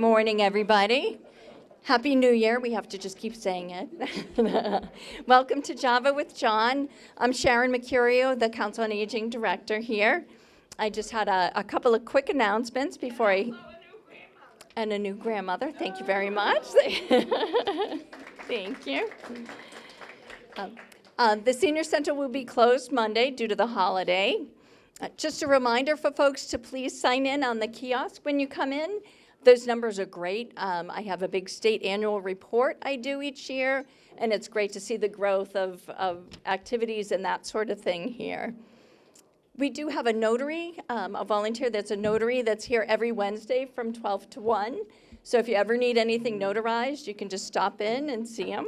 morning, everybody. Happy New Year. We have to just keep saying it. Welcome to Java with John. I'm Sharon Mercurio, the Council on Aging Director here. I just had a couple of quick announcements before and a new grandmother. Thank you very much. Thank you. The Senior Center will be closed Monday due to the holiday. Just a reminder for folks to please sign in on the kiosk when you come in. Those numbers are great. I have a big state annual report I do each year, and it's great to see the growth of activities and that sort of thing here. We do have a notary, a volunteer that's a notary that's here every Wednesday from 12 to 1. So if you ever need anything notarized, you can just stop in and see him.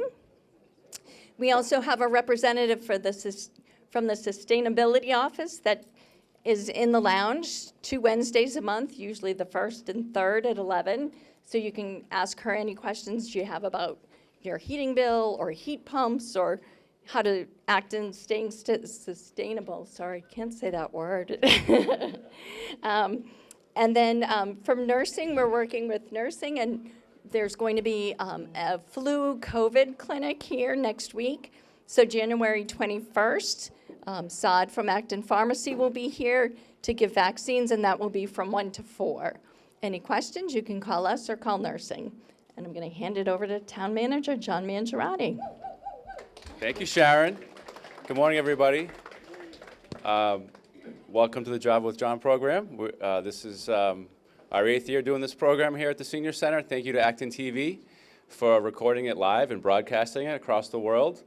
We also have a representative from the Sustainability Office that is in the lounge 2 Wednesdays a month, usually the 1st and 3rd at 11. So you can ask her any questions you have about your heating bill or heat pumps or how to Acton staying sustainable. Sorry, can't say that word. And then from nursing, we're working with nursing, and there's going to be a flu COVID clinic here next week. So January 21st, Saad from Acton Pharmacy will be here to give vaccines, and that will be from 1 to 4. Any questions, you can call us or call nursing. And I'm going to hand it over to Town Manager John Mangiaratti. Thank you, Sharon. Good morning, everybody. Welcome to the Java with John program. This is our 8th year doing this program here at the Senior Center. Thank you to ActonTV for recording it live and broadcasting it across the world.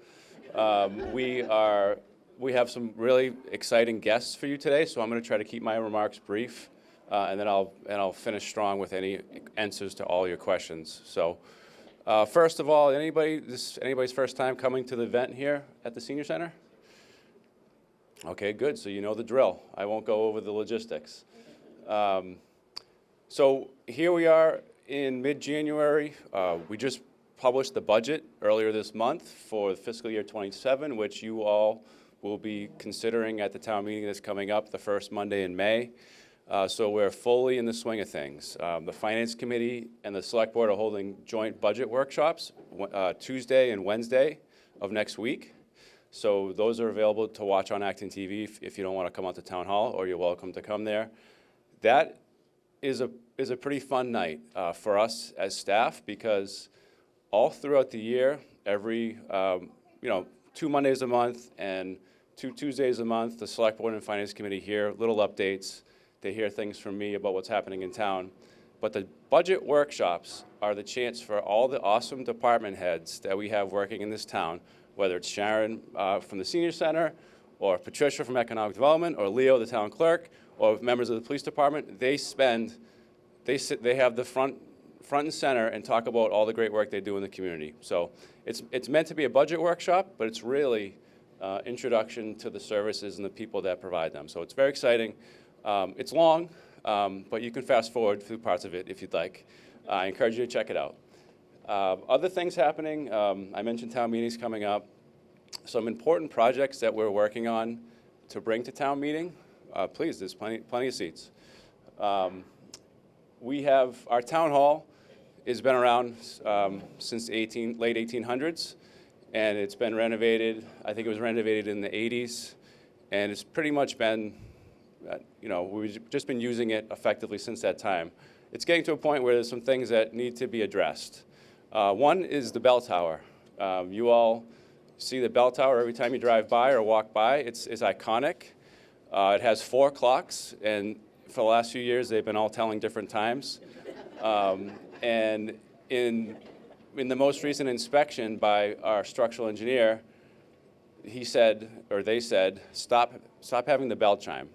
We have some really exciting guests for you today, so I'm going to try to keep my remarks brief, and then I'll finish strong with any answers to all your questions. So, first of all, anybody's first time coming to the event here at the Senior Center? Okay, good. So you know the drill. I won't go over the logistics. So here we are in mid-January. We just published the budget earlier this month for fiscal year 27, which you all will be considering at the town meeting that's coming up the first Monday in May. So we're fully in the swing of things. The Finance Committee and the Select Board are holding joint budget workshops Tuesday and Wednesday of next week. So those are available to watch on Acton TV if you don't want to come out to Town Hall, or you're welcome to come there. That is a pretty fun night for us as staff, because all throughout the year, every 2 Mondays a month and 2 Tuesdays a month, the Select Board and Finance Committee hear little updates. They hear things from me about what's happening in town. But the budget workshops are the chance for all the awesome department heads that we have working in this town, whether it's Sharon from the Senior Center, or Patricia from Economic Development, or Leo, the town clerk, or members of the police department. They have the front and center and talk about all the great work they do in the community. So it's meant to be a budget workshop, but it's really introduction to the services and the people that provide them. So it's very exciting. It's long, but you can fast forward through parts of it if you'd like. I encourage you to check it out. Other things happening, I mentioned town meetings coming up. Some important projects that we're working on to bring to town meeting. Please, there's plenty of seats. We have our town hall has been around since late 1800s, and it's been renovated. I think it was renovated in the 80s, and it's pretty much been, we've just been using it effectively since that time. It's getting to a point where there's some things that need to be addressed. One is the bell tower. You all see the bell tower every time you drive by or walk by. It's iconic. It has 4 clocks, and for the last few years, they've been all telling different times. And in the most recent inspection by our structural engineer, he said, or they said, stop having the bell chime.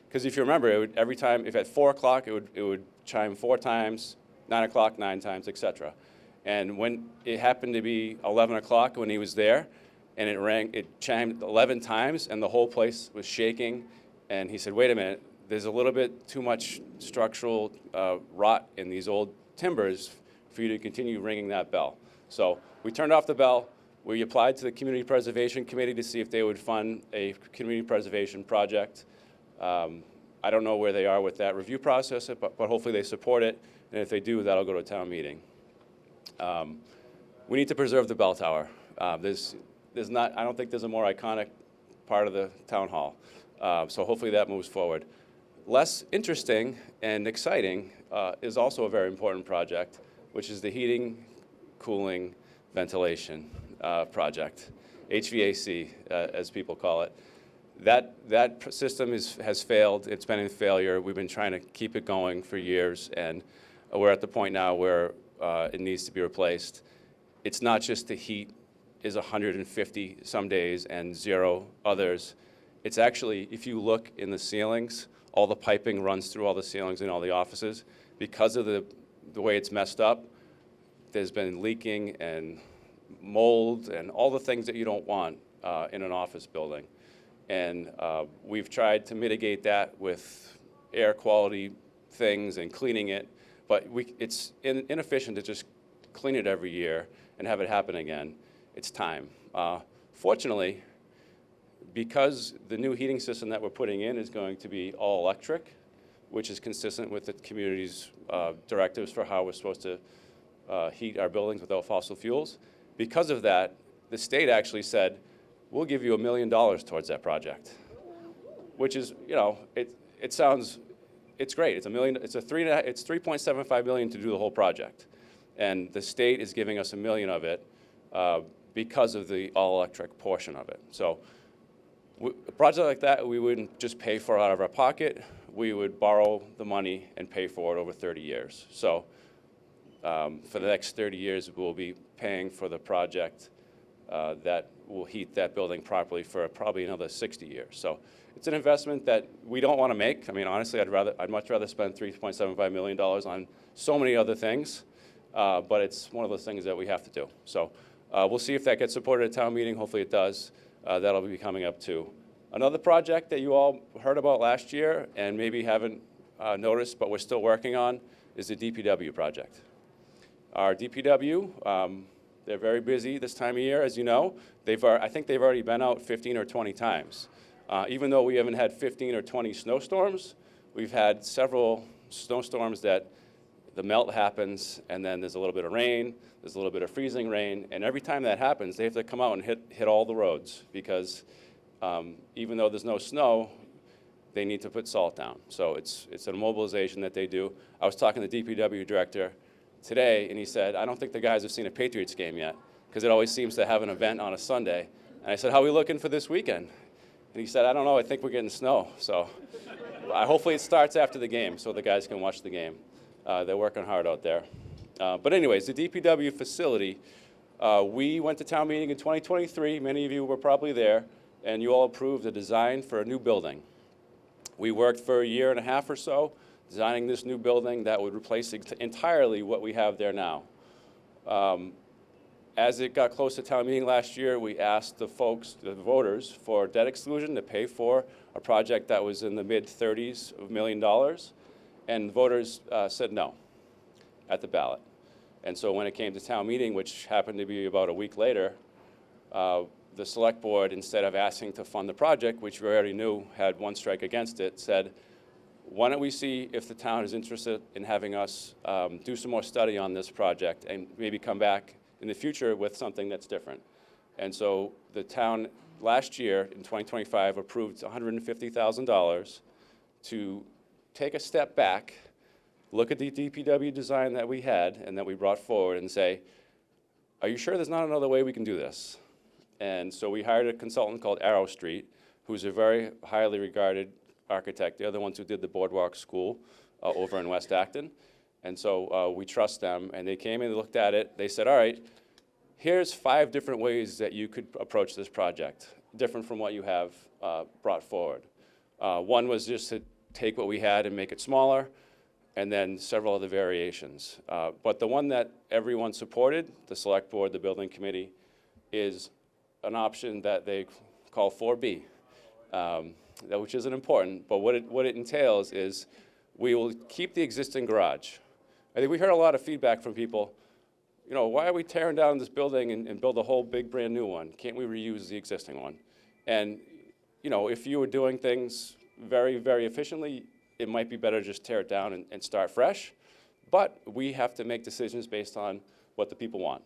Because if you remember, it would, every time, if at 4 o'clock, it would chime 4 times, 9 o'clock, 9 times, etc. And when it happened to be 11 o'clock when he was there, and it chimed 11 times, and the whole place was shaking. And he said, wait a minute, there's a little bit too much structural rot in these old timbers for you to continue ringing that bell. So we turned off the bell. We applied to the Community Preservation Committee to see if they would fund a community preservation project. I don't know where they are with that review process, but hopefully they support it. and if they do, that'll go to town meeting. We need to preserve the bell tower. There's not, I don't think there's a more iconic part of the town hall. So hopefully that moves forward. Less interesting and exciting is also a very important project, which is the heating, cooling, ventilation project, HVAC, as people call it. That system has failed. It's been in failure. We've been trying to keep it going for years, and we're at the point now where it needs to be replaced. It's not just the heat is 150 some days and 0 others. It's actually, if you look in the ceilings, all the piping runs through all the ceilings in all the offices. Because of the way it's messed up, there's been leaking and mold and all the things that you don't want in an office building. And we've tried to mitigate that with air quality things and cleaning it, but it's inefficient to just clean it every year and have it happen again. It's time. Fortunately, because the new heating system that we're putting in is going to be all electric, which is consistent with the community's directives for how we're supposed to heat our buildings without fossil fuels. Because of that, the state actually said, we'll give you $1 million towards that project, which is, you know, it sounds, it's great. It's it's $3.75 million to do the whole project. And the state is giving us $1 million of it because of the all-electric portion of it. So a project like that, we wouldn't just pay for out of our pocket. We would borrow the money and pay for it over 30 years. So for the next 30 years, we'll be paying for the project that will heat that building properly for probably another 60 years. So it's an investment that we don't want to make. I mean, honestly, I'd much rather spend $3.75 million on so many other things, but it's one of those things that we have to do. So we'll see if that gets supported at town meeting. Hopefully it does. That'll be coming up too. Another project that you all heard about last year and maybe haven't noticed, but we're still working on, is the DPW project. Our DPW, they're very busy this time of year, as you know. I think they've already been out 15 or 20 times. Even though we haven't had 15 or 20 snowstorms, we've had several snowstorms that the melt happens, and then there's a little bit of rain, there's a little bit of freezing rain, and every time that happens, they have to come out and hit all the roads because even though there's no snow, they need to put salt down. So it's a mobilization that they do. I was talking to the DPW director today, and he said, I don't think the guys have seen a Patriots game yet, because it always seems to have an event on a Sunday. And I said, how are we looking for this weekend? And he said, I don't know, I think we're getting snow. So hopefully it starts after the game so the guys can watch the game. They're working hard out there. But anyways, the DPW facility, we went to town meeting in 2023. Many of you were probably there, and you all approved a design for a new building. We worked for a year and a half or so designing this new building that would replace entirely what we have there now. As it got close to town meeting last year, we asked the voters, for debt exclusion to pay for a project that was in the mid-30s of $1 million, and voters said no at the ballot. And so when it came to town meeting, which happened to be about a week later, the select board, instead of asking to fund the project, which we already knew had one strike against it, said, why don't we see if the town is interested in having us do some more study on this project and maybe come back in the future with something that's different. And so the town last year in 2025 approved $150,000 to take a step back, look at the DPW design that we had and that we brought forward and say, are you sure there's not another way we can do this? And so we hired a consultant called Arrow Street, who's a very highly regarded architect. They're the ones who did the Boardwalk School over in West Acton. And so we trust them, and they came in and looked at it. They said, all right, here's 5 different ways that you could approach this project, different from what you have brought forward. One was just to take what we had and make it smaller, and then several other variations. But the one that everyone supported, the select board, the building committee, is an option that they call 4B, which isn't important, but what it entails is we will keep the existing garage. I think we heard a lot of feedback from people, you know, why are we tearing down this building and build a whole big brand new one? Can't we reuse the existing one? And, you know, if you were doing things very, very efficiently, it might be better to just tear it down and start fresh. But we have to make decisions based on what the people want.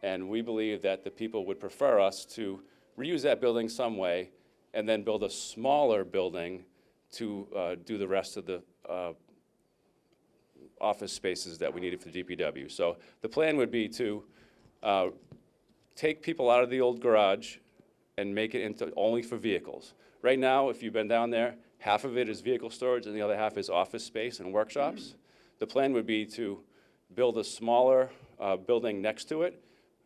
And we believe that the people would prefer us to reuse that building some way and then build a smaller building to do the rest of the office spaces that we needed for DPW. So the plan would be to take people out of the old garage and make it into only for vehicles. Right now, if you've been down there, half of it is vehicle storage and the other half is office space and workshops. The plan would be to build a smaller building next to it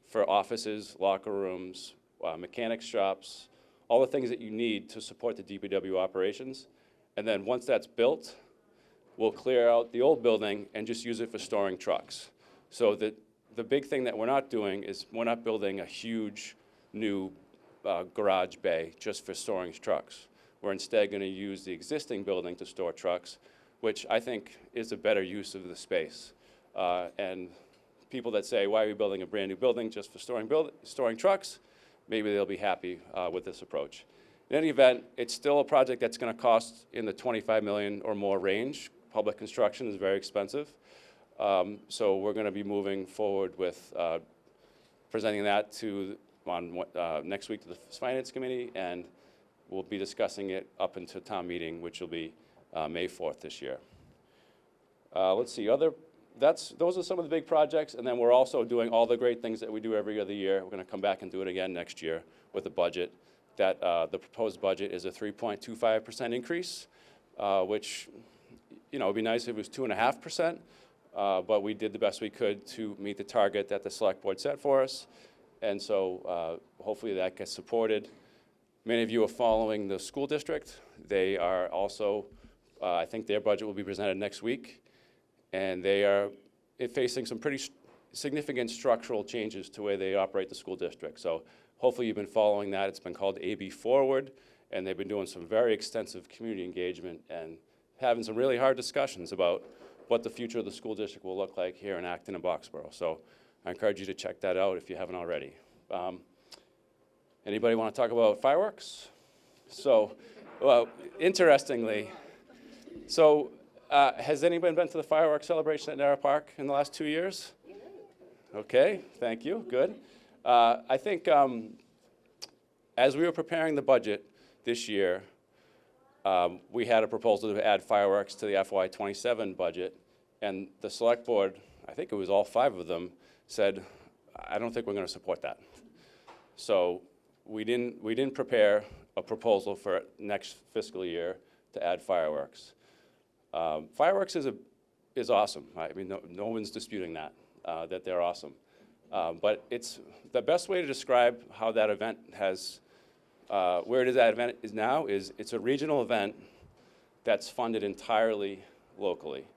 for offices, locker rooms, mechanic shops, all the things that you need to support the DPW operations. And then once that's built, we'll clear out the old building and just use it for storing trucks. So the big thing that we're not doing is we're not building a huge new garage bay just for storing trucks. We're instead going to use the existing building to store trucks, which I think is a better use of the space. And people that say, why are we building a brand new building just for storing trucks, maybe they'll be happy with this approach. In any event, it's still a project that's going to cost in the $25 million or more range. Public construction is very expensive. So we're going to be moving forward with presenting that next week to the Finance Committee, and we'll be discussing it up until town meeting, which will be May 4th this year. Let's see, those are some of the big projects, and then we're also doing all the great things that we do every other year. We're going to come back and do it again next year with the budget. The proposed budget is a 3.25% increase, which, it'd be nice if it was 2.5%, but we did the best we could to meet the target that the select board set for us, and so hopefully that gets supported. Many of you are following the school district. They are also, I think their budget will be presented next week, and they are facing some pretty significant structural changes to the way they operate the school district. So hopefully you've been following that. It's been called AB Forward, and they've been doing some very extensive community engagement and having some really hard discussions about what the future of the school district will look like here in Acton and Boxborough. So I encourage you to check that out if you haven't already. Anybody want to talk about fireworks? So, well, interestingly, has anybody been to the fireworks celebration at Narrow Park in the last 2 years? Okay, thank you, good. I think as we were preparing the budget this year, we had a proposal to add fireworks to the FY27 budget, and the select board, I think it was all 5 of them, said, I don't think we're going to support that. So we didn't prepare a proposal for next fiscal year to add fireworks. Fireworks is awesome. I mean, no one's disputing that they're awesome. But it's the best way to describe how that event has, where it is that event is now, is it's a regional event that's funded entirely locally.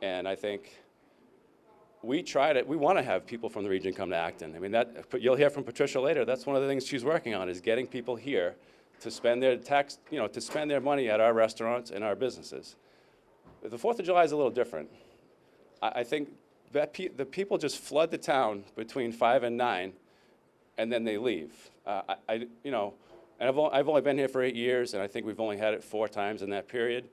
And I think we tried it. We want to have people from the region come to Acton. I mean, you'll hear from Patricia later. That's one of the things she's working on, is getting people here to spend their to spend their money at our restaurants and our businesses. The 4th of July is a little different. I think that the people just flood the town between 5 and 9, and then they leave. And I've only been here for 8 years, and I think we've only had it 4 times in that period.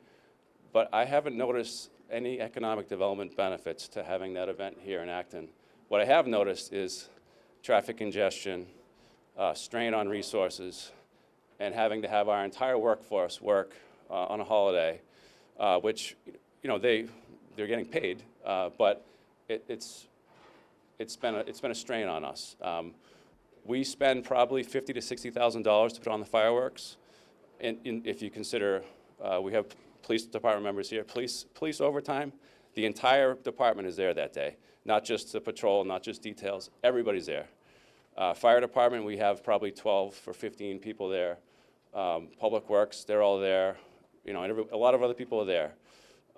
But I haven't noticed any economic development benefits to having that event here in Acton. What I have noticed is traffic congestion, strain on resources, and having to have our entire workforce work on a holiday, which they're getting paid, but it's been a strain on us. We spend probably $50,000 to $60,000 to put on the fireworks, and if you consider we have police department members here, police overtime, the entire department is there that day, not just the patrol, not just details, everybody's there. Fire department, we have probably 12 or 15 people there. Public Works, they're all there. And a lot of other people are there.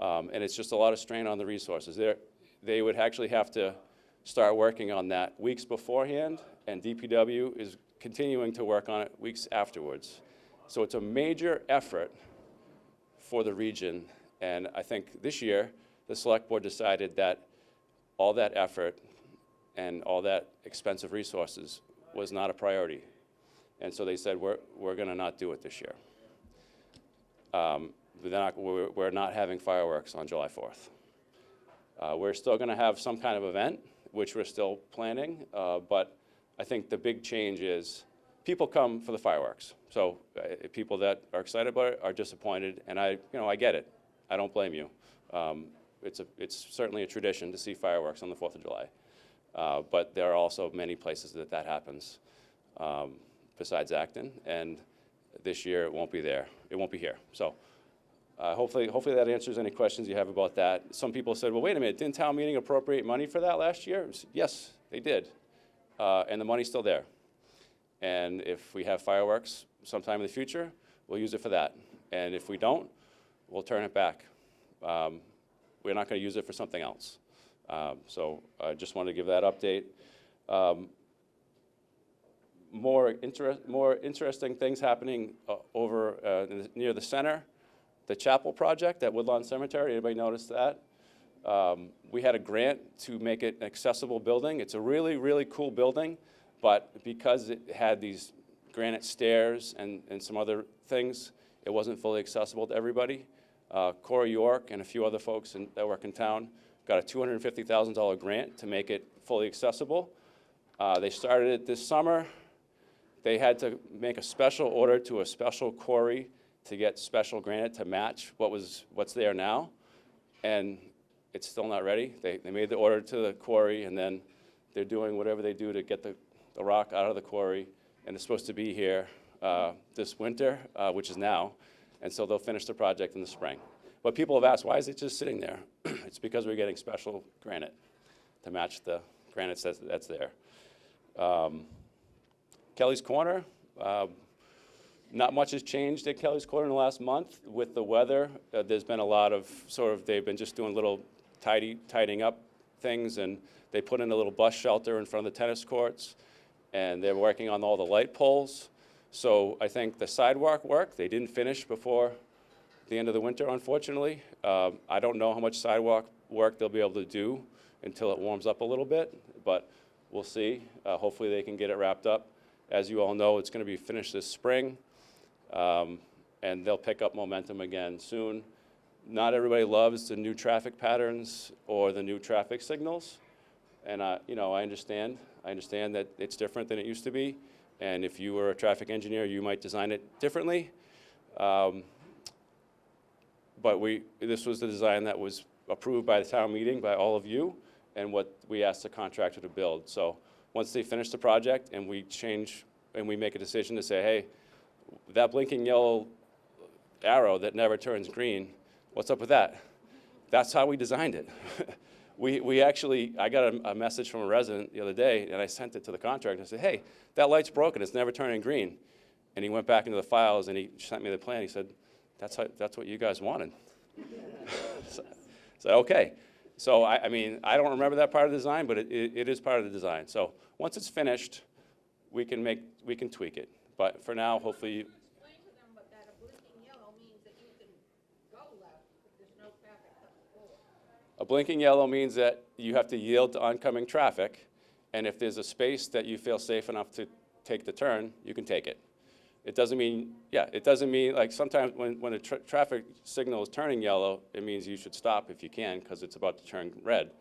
And it's just a lot of strain on the resources. They would actually have to start working on that weeks beforehand, and DPW is continuing to work on it weeks afterwards. So it's a major effort for the region, and I think this year the select board decided that all that effort and all that expensive resources was not a priority. And so they said, we're going to not do it this year. We're not having fireworks on July 4th. We're still going to have some kind of event, which we're still planning, but I think the big change is people come for the fireworks. So people that are excited about it are disappointed, and I get it. I don't blame you. It's certainly a tradition to see fireworks on the 4th of July. But there are also many places that happens besides Acton, and this year it won't be there. It won't be here. So hopefully that answers any questions you have about that. Some people said, well, wait a minute, didn't town meeting appropriate money for that last year? Yes, they did. And the money's still there. And if we have fireworks sometime in the future, we'll use it for that. And if we don't, we'll turn it back. We're not going to use it for something else. So I just wanted to give that update. More interesting things happening over near the center. The chapel project at Woodlawn Cemetery, anybody notice that? We had a grant to make it an accessible building. It's a really, really cool building, but because it had these granite stairs and some other things, it wasn't fully accessible to everybody. Corey York and a few other folks that work in town got a $250,000 grant to make it fully accessible. They started it this summer. They had to make a special order to a special quarry to get special granite to match what's there now, and it's still not ready. They made the order to the quarry, and then they're doing whatever they do to get the rock out of the quarry, and it's supposed to be here this winter, which is now, and so they'll finish the project in the spring. But people have asked, why is it just sitting there? It's because we're getting special granite to match the granite that's there. Kelly's Corner, not much has changed at Kelly's Corner in the last month with the weather. There's been a lot of they've been just doing little tidying up things, and they put in a little bus shelter in front of the tennis courts, and they're working on all the light poles. So I think the sidewalk work, they didn't finish before the end of the winter, unfortunately. I don't know how much sidewalk work they'll be able to do until it warms up a little bit, but we'll see. Hopefully they can get it wrapped up. As you all know, it's going to be finished this spring, and they'll pick up momentum again soon. Not everybody loves the new traffic patterns or the new traffic signals, and I understand. I understand that it's different than it used to be, and if you were a traffic engineer, you might design it differently. But this was the design that was approved by the town meeting, by all of you, and what we asked the contractor to build. So once they finish the project and we change and we make a decision to say, hey, that blinking yellow arrow that never turns green, what's up with that? That's how we designed it. We actually, I got a message from a resident the other day, and I sent it to the contractor and said, hey, that light's broken, it's never turning green. And he went back into the files and he sent me the plan. He said, that's what you guys wanted. So okay. So I mean, I don't remember that part of the design, but it is part of the design. So once it's finished, we can tweak it. But for now, hopefully. Explain to them, but that a blinking yellow means that you can go left if there's no traffic coming forward. A blinking yellow means that you have to yield to oncoming traffic, and if there's a space that you feel safe enough to take the turn, you can take it. It doesn't mean, like sometimes when a traffic signal is turning yellow, it means you should stop if you can because it's about to turn red.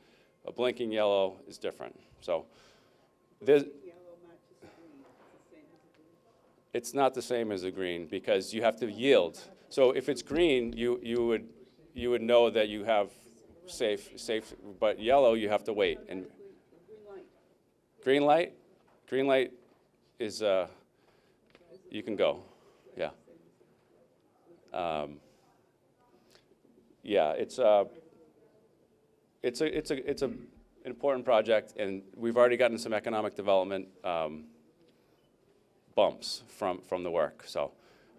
A blinking yellow is different. So there's, it's not the same as a green because you have to yield. So if it's green, you would know that you have safe, but yellow you have to wait. And green light is you can go, yeah. Yeah, it's an important project, and we've already gotten some economic development bumps from the work. So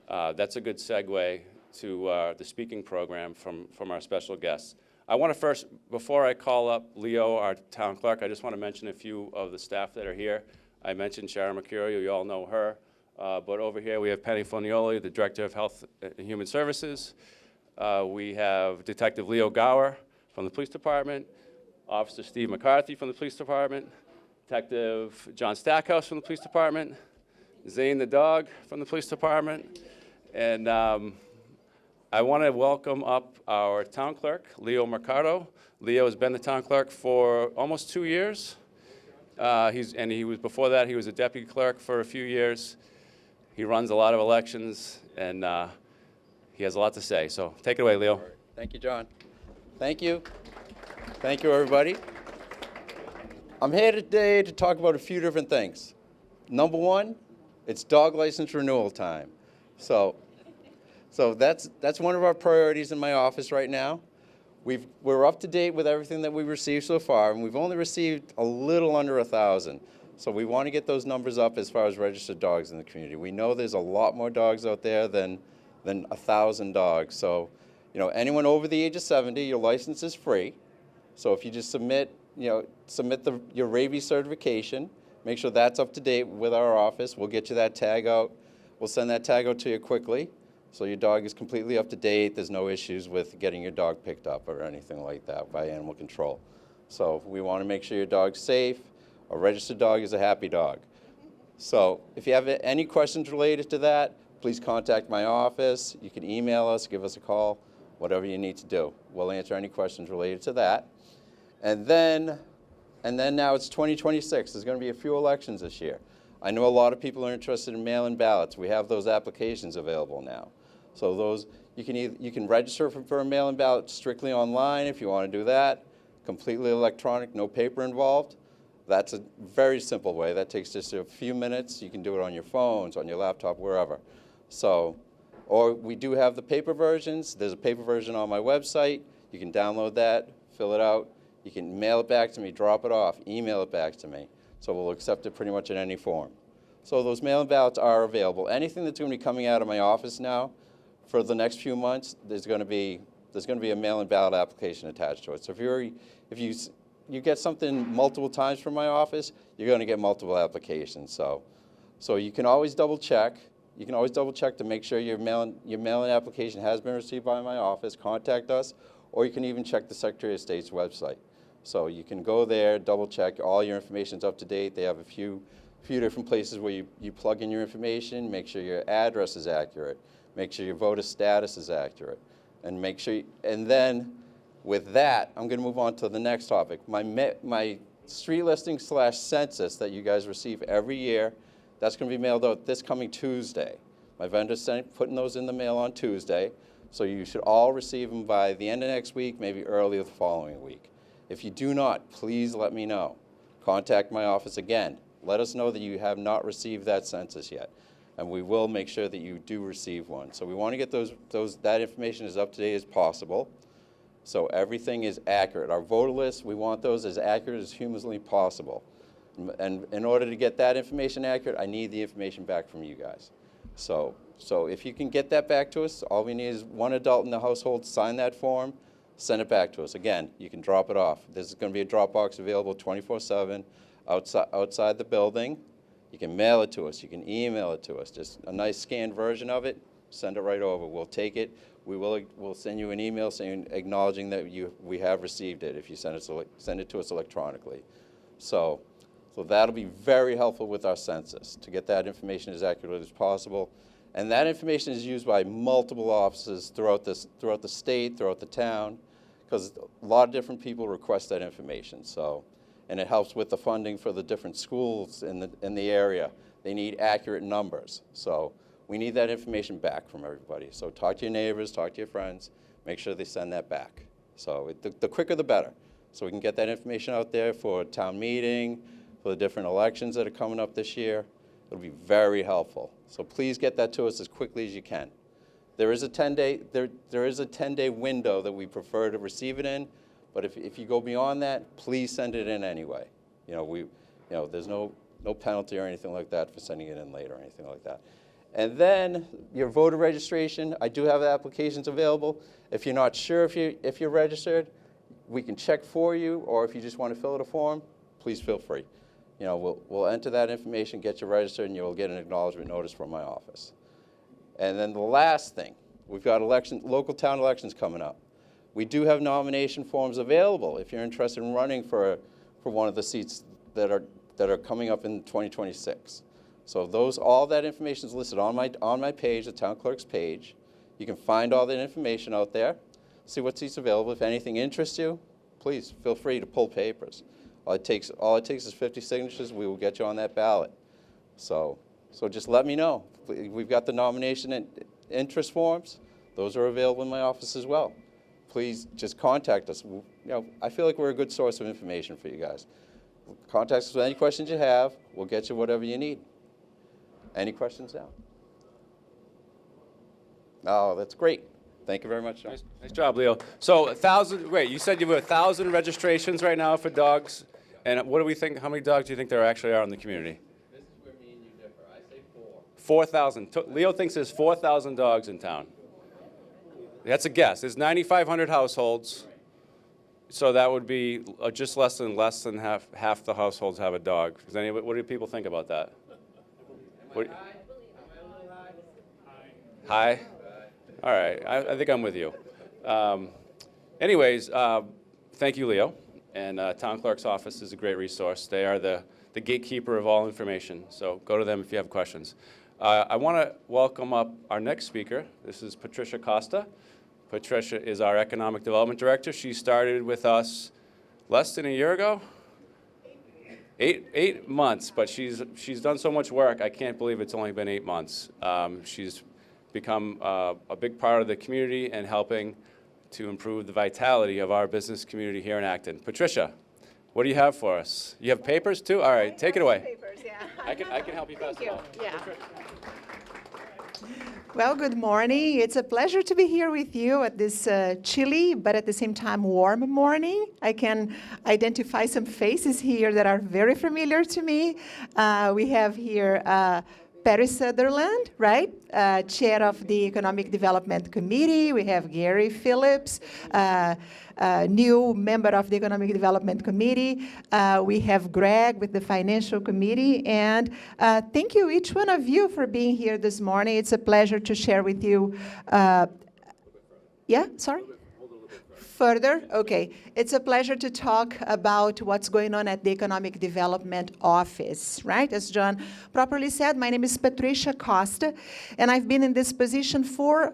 that's a good segue to the speaking program from our special guests. I want to first, before I call up Leo, our town clerk, I just want to mention a few of the staff that are here. I mentioned Sharon Mercurio, you all know her. But over here we have Penny Fonioli, the Director of Health and Human Services. We have Detective Leo Gower from the Police Department, Officer Steve McCarthy from the Police Department, Detective John Stackhouse from the Police Department, Zane the dog from the Police Department, and I want to welcome up our town clerk, Leo Mercado. Leo has been the town clerk for almost 2 years. Before that, he was a deputy clerk for a few years. He runs a lot of elections, and he has a lot to say. So take it away, Leo. All right. Thank you, John. Thank you. Thank you, everybody. I'm here today to talk about a few different things. Number one, it's dog license renewal time. So that's one of our priorities in my office right now. We're up to date with everything that we've received so far, and we've only received a little under 1,000. So we want to get those numbers up as far as registered dogs in the community. We know there's a lot more dogs out there than 1,000 dogs. So, anyone over the age of 70, your license is free. So if you just submit your rabies certification, make sure that's up to date with our office. We'll get you that tag out. We'll send that tag out to you quickly. So your dog is completely up to date. There's no issues with getting your dog picked up or anything like that by animal control. So we want to make sure your dog's safe. A registered dog is a happy dog. So if you have any questions related to that, please contact my office. You can email us, give us a call, whatever you need to do. We'll answer any questions related to that. And then now it's 2026. There's going to be a few elections this year. I know a lot of people are interested in mail-in ballots. We have those applications available now. So those, you can register for a mail-in ballot strictly online if you want to do that. Completely electronic, no paper involved. That's a very simple way. That takes just a few minutes. You can do it on your phones, on your laptop, wherever. So, or we do have the paper versions. There's a paper version on my website. You can download that, fill it out. You can mail it back to me, drop it off, email it back to me. So we'll accept it pretty much in any form. So those mail-in ballots are available. Anything that's going to be coming out of my office now for the next few months, there's going to be a mail-in ballot application attached to it. So if you get something multiple times from my office, you're going to get multiple applications. So you can always double check. You can always double check to make sure your mail-in application has been received by my office. Contact us, or you can even check the Secretary of State's website. So you can go there, double check, all your information's up to date. They have a few different places where you plug in your information, make sure your address is accurate, make sure your voter status is accurate, and make sure, and then with that, I'm gonna move on to the next topic. My street listing / census that you guys receive every year, that's gonna be mailed out this coming Tuesday. My vendor's putting those in the mail on Tuesday, so you should all receive them by the end of next week, maybe early the following week. If you do not, please let me know. Contact my office again. Let us know that you have not received that census yet, and we will make sure that you do receive one. So we want to get that information as up to date as possible, so everything is accurate. Our voter lists, we want those as accurate as humanly possible. And in order to get that information accurate, I need the information back from you guys. So if you can get that back to us, all we need is one adult in the household sign that form, send it back to us. Again, you can drop it off. There's going to be a drop box available 24/7 outside the building. You can mail it to us. You can email it to us. Just a nice scanned version of it, send it right over. We'll take it. We'll send you an email acknowledging that we have received it if you send it to us electronically. So that'll be very helpful with our census to get that information as accurate as possible. And that information is used by multiple offices throughout the state, throughout the town, because a lot of different people request that information. And it helps with the funding for the different schools in the area. They need accurate numbers. So we need that information back from everybody. So talk to your neighbors, talk to your friends, make sure they send that back. So the quicker the better. So we can get that information out there for town meeting, for the different elections that are coming up this year. It'll be very helpful. So please get that to us as quickly as you can. There is a 10-day window that we prefer to receive it in, but if you go beyond that, please send it in anyway. There's no penalty or anything like that for sending it in late or anything like that. And then your voter registration, I do have applications available. If you're not sure if you're registered, we can check for you, or if you just want to fill out a form, please feel free. We'll enter that information, get you registered, and you'll get an acknowledgement notice from my office. And then the last thing, we've got local town elections coming up. We do have nomination forms available if you're interested in running for one of the seats that are coming up in 2026. So all that information is listed on my page, the town clerk's page. You can find all that information out there, see what's available. If anything interests you, please feel free to pull papers. All it takes is 50 signatures. We will get you on that ballot. So just let me know. We've got the nomination and interest forms. Those are available in my office as well. Please just contact us. I feel like we're a good source of information for you guys. Contact us with any questions you have. We'll get you whatever you need. Any questions now? Oh, that's great. Thank you very much, John. Nice job, Leo. So 1,000, wait, you said you have 1,000 registrations right now for dogs. And what do we think, how many dogs do you think there actually are in the community? This is where me and you differ. I say 4. 4,000. Leo thinks there's 4,000 dogs in town. That's a guess. There's 9,500 households. So that would be just less than half the households have a dog. What do people think about that? High? All right, I think I'm with you. Anyways, thank you, Leo. And Town Clerk's office is a great resource. They are the gatekeeper of all information, so go to them if you have questions. I want to welcome up our next speaker. This is Patricia Costa. Patricia is our Economic Development Director. She started with us less than a year ago? 8 months, but she's done so much work, I can't believe it's only been 8 months. She's become a big part of the community and helping to improve the vitality of our business community here in Acton. Patricia, what do you have for us? You have papers too? All right, take it away. Papers, yeah. I can help you pass Thank them you. on. Yeah. Well, good morning. It's a pleasure to be here with you at this chilly, but at the same time warm morning. I can identify some faces here that are very familiar to me. We have here Perry Sutherland, right? Chair of the Economic Development Committee. We have Gary Phillips, new member of the Economic Development Committee. We have Greg with the Financial Committee. And thank you, each one of you, for being here this morning. It's a pleasure to share with you. Yeah, sorry? Further? Okay. It's a pleasure to talk about what's going on at the Economic Development Office, right? As John properly said, my name is Patricia Costa, and I've been in this position for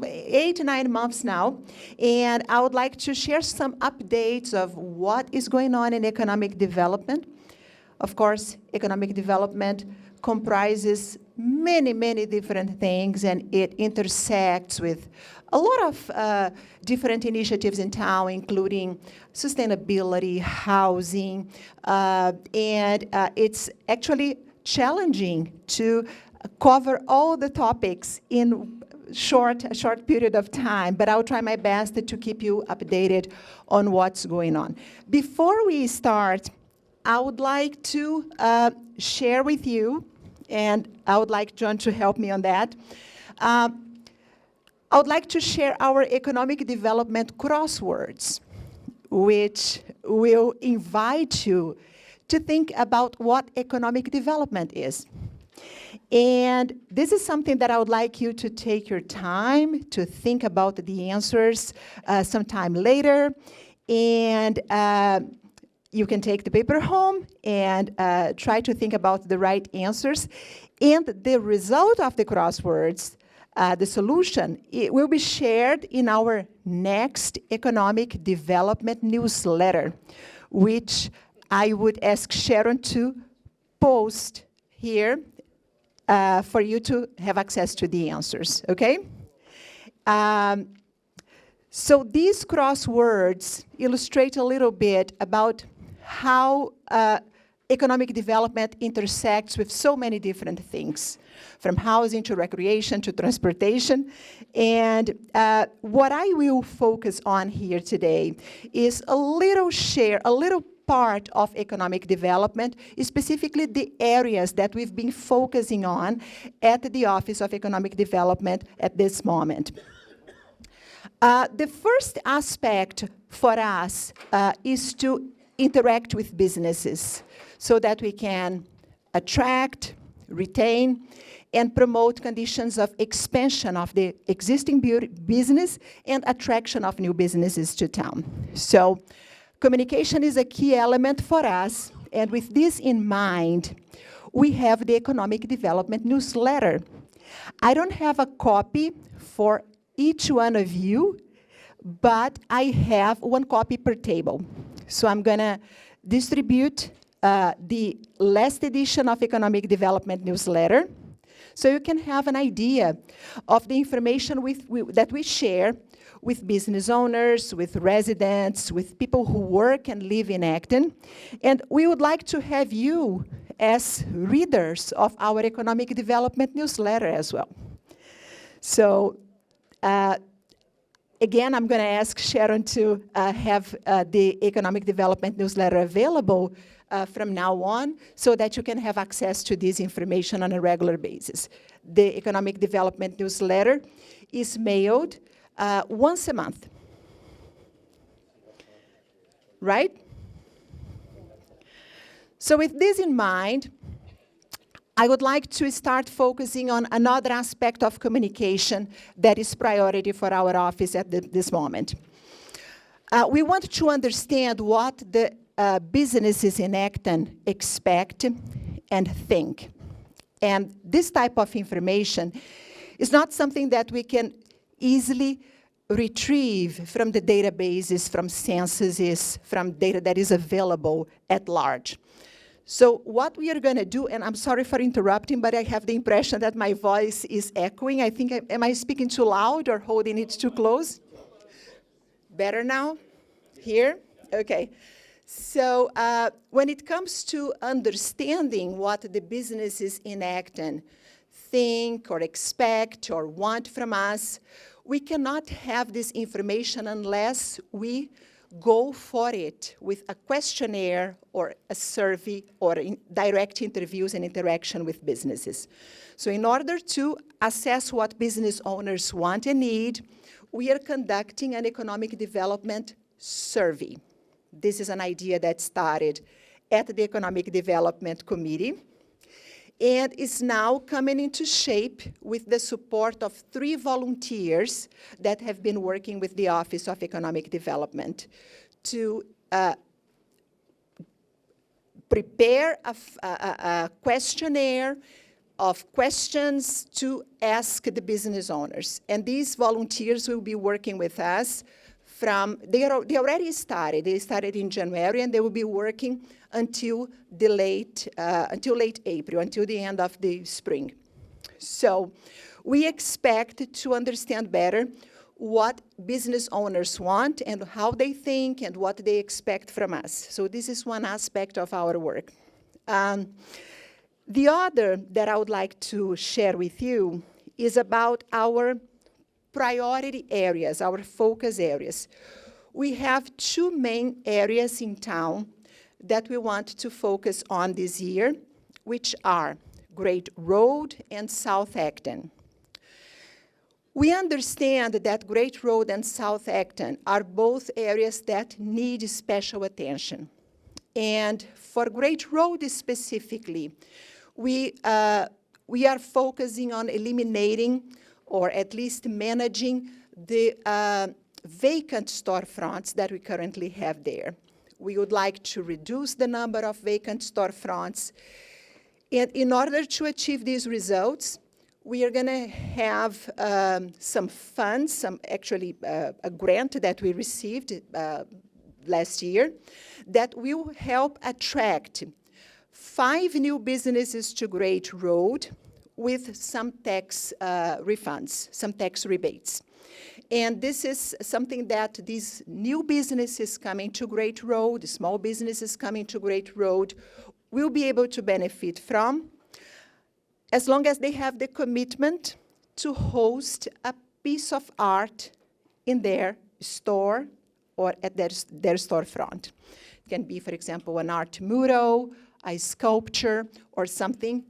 8 to 9 months now. And I would like to share some updates of what is going on in economic development. Of course, economic development comprises many, many different things, and it intersects with a lot of different initiatives in town, including sustainability, housing, and it's actually challenging to cover all the topics in a short period of time, but I'll try my best to keep you updated on what's going on. Before we start, I would like to share with you, and I would like John to help me on that. I would like to share our economic development crosswords, which will invite you to think about what economic development is. And this is something that I would like you to take your time to think about the answers sometime later. And you can take the paper home and try to think about the right answers. And the result of the crosswords, the solution, it will be shared in our next economic development newsletter, which I would ask Sharon to post here for you to have access to the answers, okay? So these crosswords illustrate a little bit about how economic development intersects with so many different things, from housing to recreation to transportation. And what I will focus on here today is a little part of economic development, specifically the areas that we've been focusing on at the Office of Economic Development at this moment. The first aspect for us is to interact with businesses so that we can attract, retain, and promote conditions of expansion of the existing business and attraction of new businesses to town. So communication is a key element for us, and with this in mind, we have the Economic Development newsletter. I don't have a copy for each one of you, but I have one copy per table. So I'm going to distribute the last edition of Economic Development newsletter, so you can have an idea of the information that we share with business owners, with residents, with people who work and live in Acton. And we would like to have you as readers of our Economic Development newsletter as well. So again, I'm going to ask Sharon to have the Economic Development newsletter available from now on, so that you can have access to this information on a regular basis. The Economic Development newsletter is mailed once a month. Right? So with this in mind, I would like to start focusing on another aspect of communication that is priority for our office at this moment. We want to understand what the businesses in Acton expect and think. And this type of information is not something that we can easily retrieve from the databases, from censuses, from data that is available at large. So what we are going to do, and I'm sorry for interrupting, but I have the impression that my voice is echoing. I think, am I speaking too loud or holding it too close? Better now? Here? Okay. So when it comes to understanding what the businesses in Acton think or expect or want from us, we cannot have this information unless we go for it with a questionnaire or a survey or direct interviews and interaction with businesses. So in order to assess what business owners want and need, we are conducting an economic development survey. This is an idea that started at the Economic Development Committee and is now coming into shape with the support of 3 volunteers that have been working with the Office of Economic Development to prepare a questionnaire of questions to ask the business owners. And these volunteers will be working with us they already started. They started in January, and they will be working until late April, until the end of the spring. So we expect to understand better what business owners want and how they think and what they expect from us. So this is one aspect of our work. The other that I would like to share with you is about our priority areas, our focus areas. We have 2 main areas in town that we want to focus on this year, which are Great Road and South Acton. We understand that Great Road and South Acton are both areas that need special attention. And for Great Road specifically, we are focusing on eliminating or at least managing the vacant storefronts that we currently have there. We would like to reduce the number of vacant storefronts. And in order to achieve these results, we are going to have some funds, a grant that we received last year that will help attract 5 new businesses to Great Road with some tax refunds, some tax rebates. And this is something that these new businesses coming to Great Road, small businesses coming to Great Road, will be able to benefit from, as long as they have the commitment to host a piece of art in their store or at their storefront. It can be, for example, an art mural, a sculpture, or something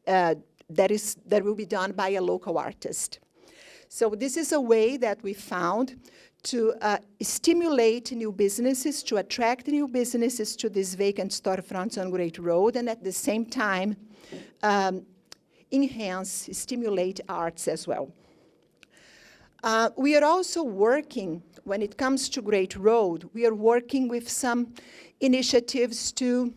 that will be done by a local artist. So this is a way that we found to stimulate new businesses, to attract new businesses to these vacant storefronts on Great Road, and at the same time, stimulate arts as well. We are also working, when it comes to Great Road, we are working with some initiatives to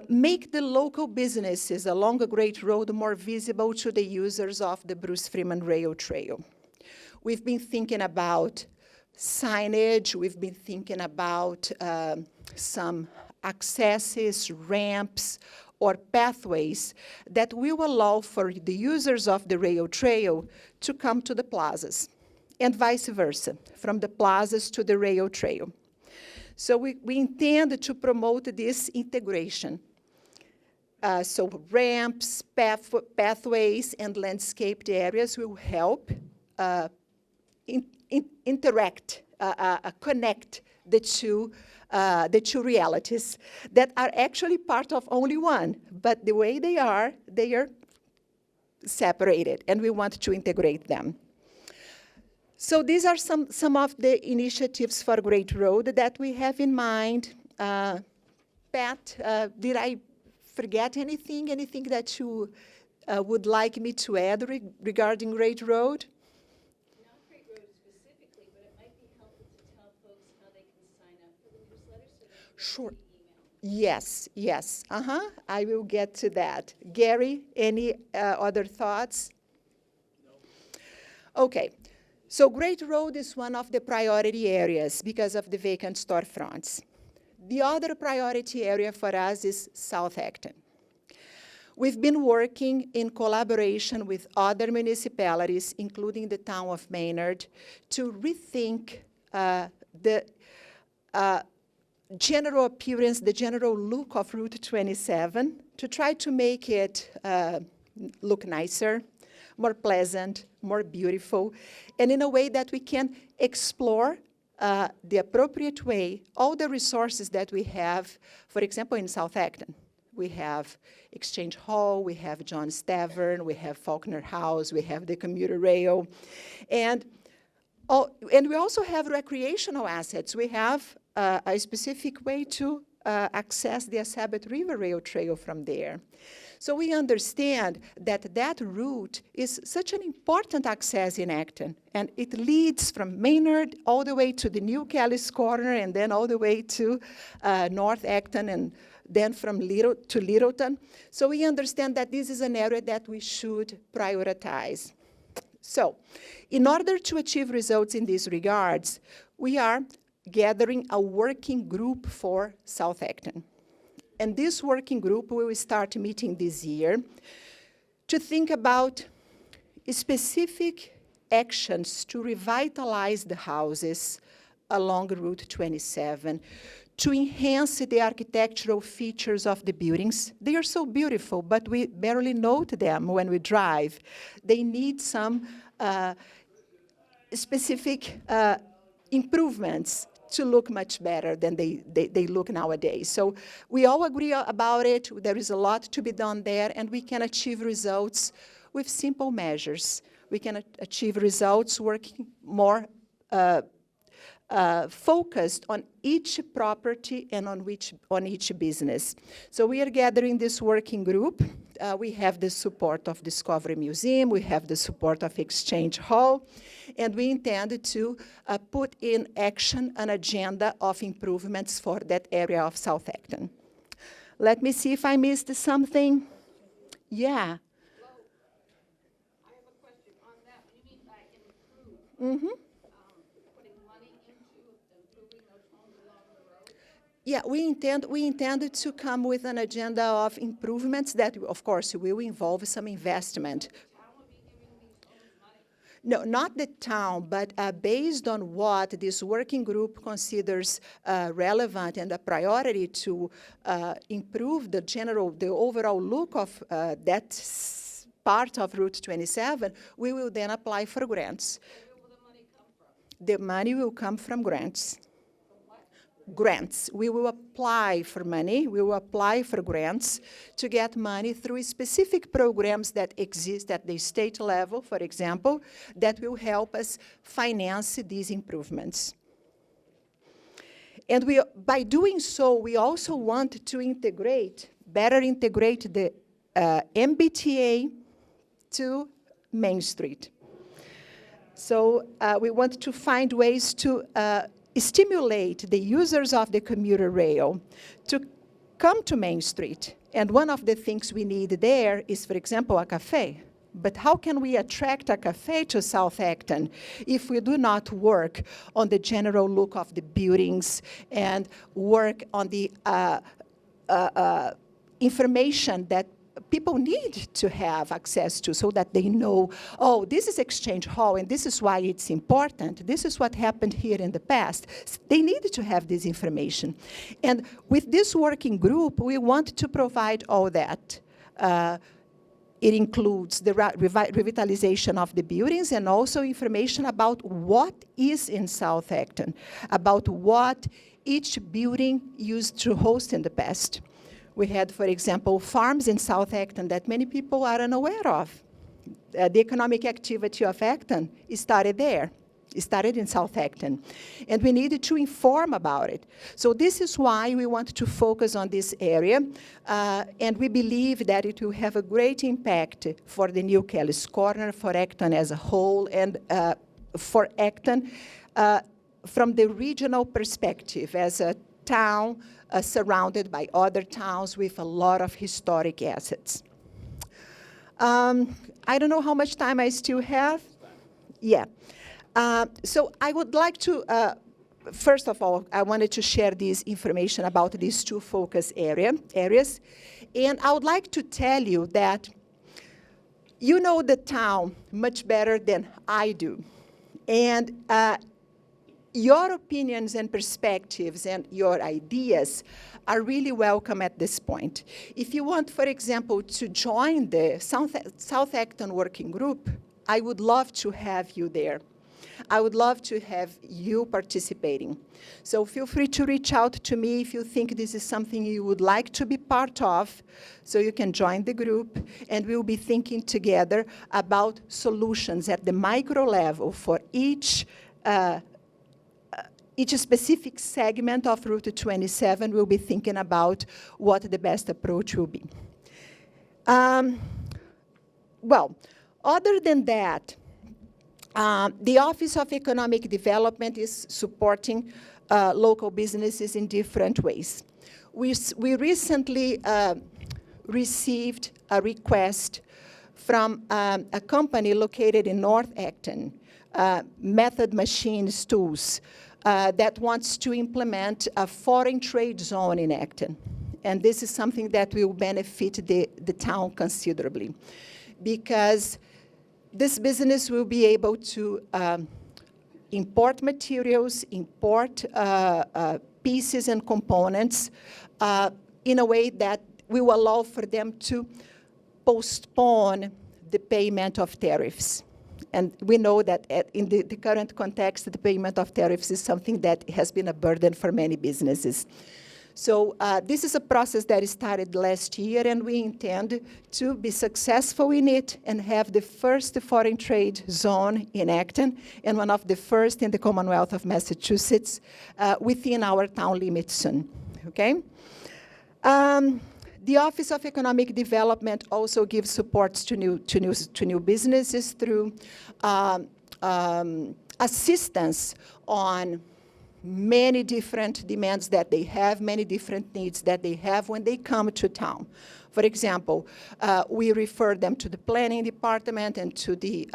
make the local businesses along a great road more visible to the users of the Bruce Freeman Rail Trail. We've been thinking about signage, we've been thinking about some accesses, ramps, or pathways that will allow for the users of the rail trail to come to the plazas, and vice versa, from the plazas to the rail trail. So we intend to promote this integration. So ramps, pathways, and landscaped areas will help connect the two realities that are actually part of only one, but the way they are separated, and we want to integrate them. So these are some of the initiatives for Great Road that we have in mind. Pat, did I forget anything? Anything that you would like me to add regarding Great Road? Not Great Road specifically, but it might be helpful to tell folks how they can sign up for the newsletter so they can Sure. get the email. Yes. I will get to that. Gary, any other thoughts? No. Okay. So Great Road is one of the priority areas because of the vacant storefronts. The other priority area for us is South Acton. We've been working in collaboration with other municipalities, including the town of Maynard, to rethink the general appearance, the general look of Route 27, to try to make it look nicer, more pleasant, more beautiful, and in a way that we can explore the appropriate way all the resources that we have, for example, in South Acton. We have Exchange Hall, we have John's Tavern, we have Faulkner House, we have the commuter rail, and we also have recreational assets. We have a specific way to access the Assabet River Rail Trail from there. So we understand that that route is such an important access in Acton, and it leads from Maynard all the way to the New Kelly's Corner, and then all the way to North Acton, and then from to Littleton. So we understand that this is an area that we should prioritize. So in order to achieve results in these regards, we are gathering a working group for South Acton. And this working group will start meeting this year to think about specific actions to revitalize the houses along Route 27, to enhance the architectural features of the buildings. They are so beautiful, but we barely note them when we drive. They need some specific improvements to look much better than they look nowadays. So we all agree about it. There is a lot to be done there, and we can achieve results with simple measures. We can achieve results working more focused on each property and on each business. So we are gathering this working group. We have the support of Discovery Museum, we have the support of Exchange Hall, and we intend to put in action an agenda of improvements for that area of South Acton. Let me see if I missed something. Yeah. I have a question on that. What do you mean by improve? Putting money into improving those homes along the road? Yeah, we intend to come with an agenda of improvements that, of course, will involve some investment. Town will be giving these homes money? No, not the town, but based on what this working group considers relevant and a priority to improve the overall look of that part of Route 27, we will then apply for grants. Where will the money come from? The money will come from grants. Grants. We will apply for money. We will apply for grants to get money through specific programs that exist at the state level, for example, that will help us finance these improvements. And by doing so, we also want to better integrate the MBTA to Main Street. So we want to find ways to stimulate the users of the commuter rail to come to Main Street. And one of the things we need there is, for example, a cafe. But how can we attract a cafe to South Acton if we do not work on the general look of the buildings and work on the information that people need to have access to so that they know, oh, this is Exchange Hall and this is why it's important. This is what happened here in the past. They need to have this information. And with this working group, we want to provide all that. It includes the revitalization of the buildings and also information about what is in South Acton, about what each building used to host in the past. We had, for example, farms in South Acton that many people are unaware of. The economic activity of Acton started there. It started in South Acton. And we needed to inform about it. So this is why we want to focus on this area. And we believe that it will have a great impact for the New Kelly's Corner, for Acton as a whole, and for Acton from the regional perspective as a town surrounded by other towns with a lot of historic assets. I don't know how much time I still have. Yeah. So I would like to, first of all, I wanted to share this information about these two focus areas. And I would like to tell you that you know the town much better than I do. And your opinions and perspectives and your ideas are really welcome at this point. If you want, for example, to join the South Acton Working Group, I would love to have you there. I would love to have you participating. So feel free to reach out to me if you think this is something you would like to be part of, so you can join the group, and we'll be thinking together about solutions at the micro level for each specific segment of Route 27. We'll be thinking about what the best approach will be. Well, other than that, the Office of Economic Development is supporting local businesses in different ways. We recently received a request from a company located in North Acton, Method Machines Tools, that wants to implement a foreign trade zone in Acton. And this is something that will benefit the town considerably, because this business will be able to import materials, import pieces and components in a way that will allow for them to postpone the payment of tariffs. And we know that in the current context, the payment of tariffs is something that has been a burden for many businesses. So this is a process that started last year, and we intend to be successful in it and have the first foreign trade zone in Acton and one of the first in the Commonwealth of Massachusetts within our town limits soon, okay? The Office of Economic Development also gives supports to new businesses through assistance on many different demands that they have, many different needs that they have when they come to town. For example, we refer them to the planning department and to the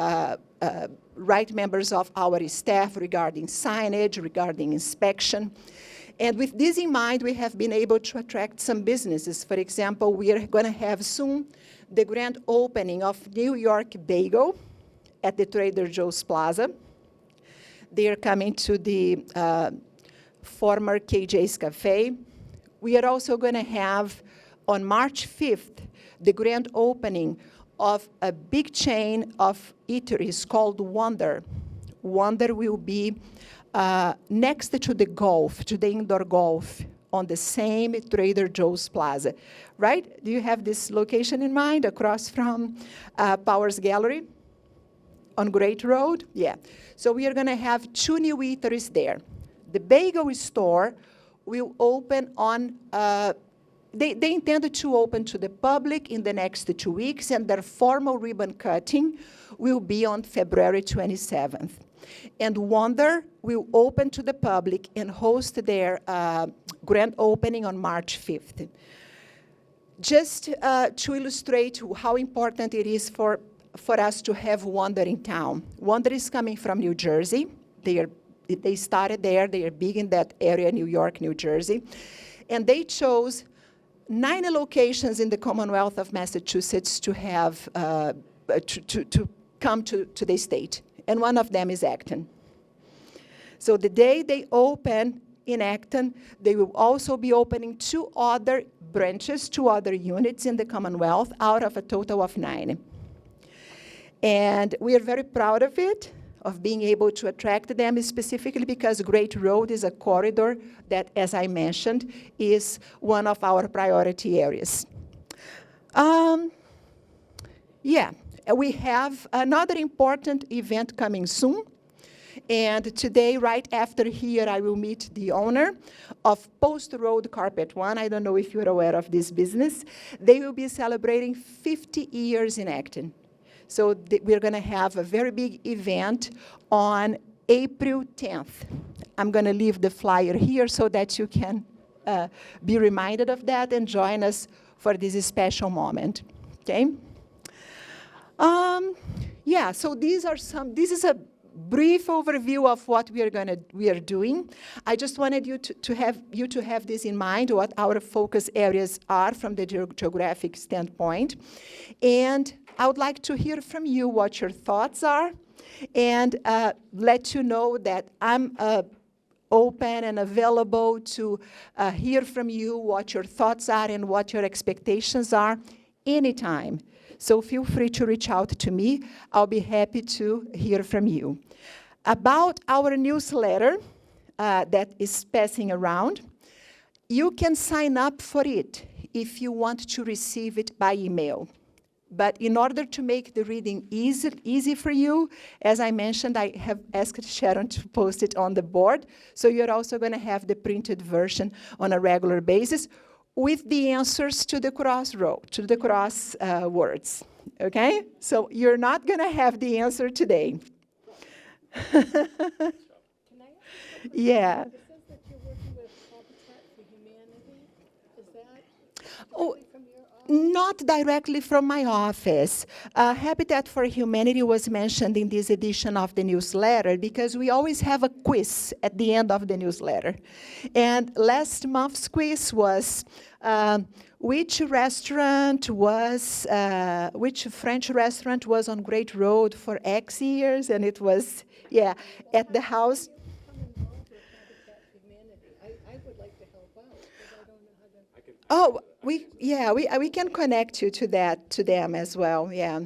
right members of our staff regarding signage, regarding inspection. And with this in mind, we have been able to attract some businesses. For example, we are going to have soon the grand opening of New York Bagel at the Trader Joe's Plaza. They are coming to the former KJ's Cafe. We are also going to have, on March 5th, the grand opening of a big chain of eateries called Wonder. Wonder will be next to the golf, to the indoor golf, on the same Trader Joe's Plaza, right? Do you have this location in mind, across from Powers Gallery on Great Road? Yeah. So we are going to have 2 new eateries there. The bagel store will open on, they intended to open to the public in the next 2 weeks, and their formal ribbon cutting will be on February 27th. And Wonder will open to the public and host their grand opening on March 5th. Just to illustrate how important it is for us to have Wonder in town. Wonder is coming from New Jersey. They started there. They are big in that area, New York, New Jersey. And they chose 9 locations in the Commonwealth of Massachusetts to have, to come to the state. And one of them is Acton. So the day they open in Acton, they will also be opening 2 other branches, 2 other units in the Commonwealth out of a total of 9. And we are very proud of it, of being able to attract them, specifically because Great Road is a corridor that, as I mentioned, is one of our priority areas. Yeah, we have another important event coming soon. And today, right after here, I will meet the owner of Post Road Carpet One. I don't know if you're aware of this business. They will be celebrating 50 years in Acton. So we're going to have a very big event on April 10th. I'm going to leave the flyer here so that you can be reminded of that and join us for this special moment. Okay? Yeah, so this is a brief overview of what we are doing. I just wanted you to have this in mind, what our focus areas are from the geographic standpoint. And I would like to hear from you what your thoughts are, and let you know that I'm open and available to hear from you what your thoughts are and what your expectations are anytime. So feel free to reach out to me. I'll be happy to hear from you. About our newsletter that is passing around, you can sign up for it if you want to receive it by email. But in order to make the reading easy for you, as I mentioned, I have asked Sharon to post it on the board. So you're also going to have the printed version on a regular basis with the answers to the cross words, okay? So you're not going to have the answer today. Yeah. It says that you're working with Habitat for Humanity. Is that Oh, from your office? not directly from my office. Habitat for Humanity was mentioned in this edition of the newsletter because we always have a quiz at the end of the newsletter. And last month's quiz was which French restaurant was on Great Road for X years? And it was, yeah, at the house. Come involved with Habitat for Humanity. I would like to help out because I don't know how to. Oh, we can connect you to them as well, yeah.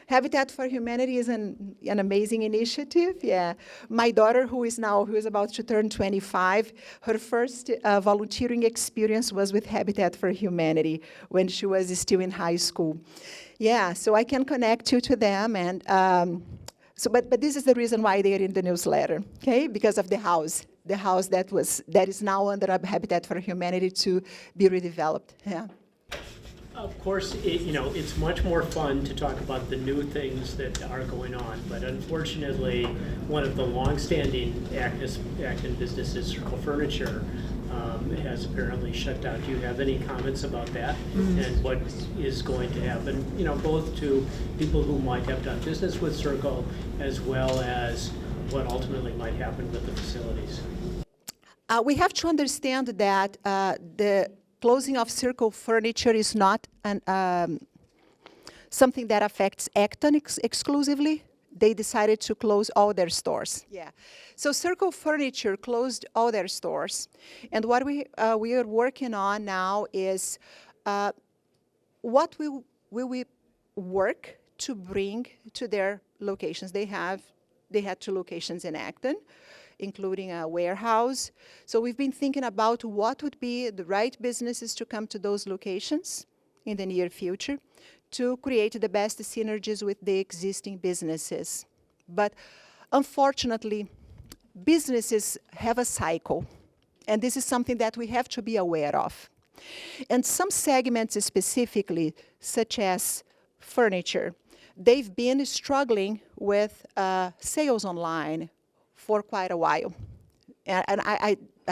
Habitat for Humanity is an amazing initiative, yeah. My daughter, who is about to turn 25, her first volunteering experience was with Habitat for Humanity when she was still in high school. Yeah, so I can connect you to them, and but this is the reason why they are in the newsletter, okay? Because of the house that is now under Habitat for Humanity to be redeveloped, yeah. Of course, it's much more fun to talk about the new things that are going on, but unfortunately, one of the long-standing Acton businesses, Circle Furniture, has apparently shut down. Do you have any comments about that and what is going to happen, both to people who might have done business with Circle as well as what ultimately might happen with the facilities? We have to understand that the closing of Circle Furniture is not something that affects Acton exclusively. They decided to close all their stores. Yeah. So Circle Furniture closed all their stores. And what we are working on now is what will we work to bring to their locations. They had 2 locations in Acton, including a warehouse. So we've been thinking about what would be the right businesses to come to those locations in the near future to create the best synergies with the existing businesses. But unfortunately, businesses have a cycle, and this is something that we have to be aware of. And some segments specifically, such as furniture, they've been struggling with sales online, for quite a while. And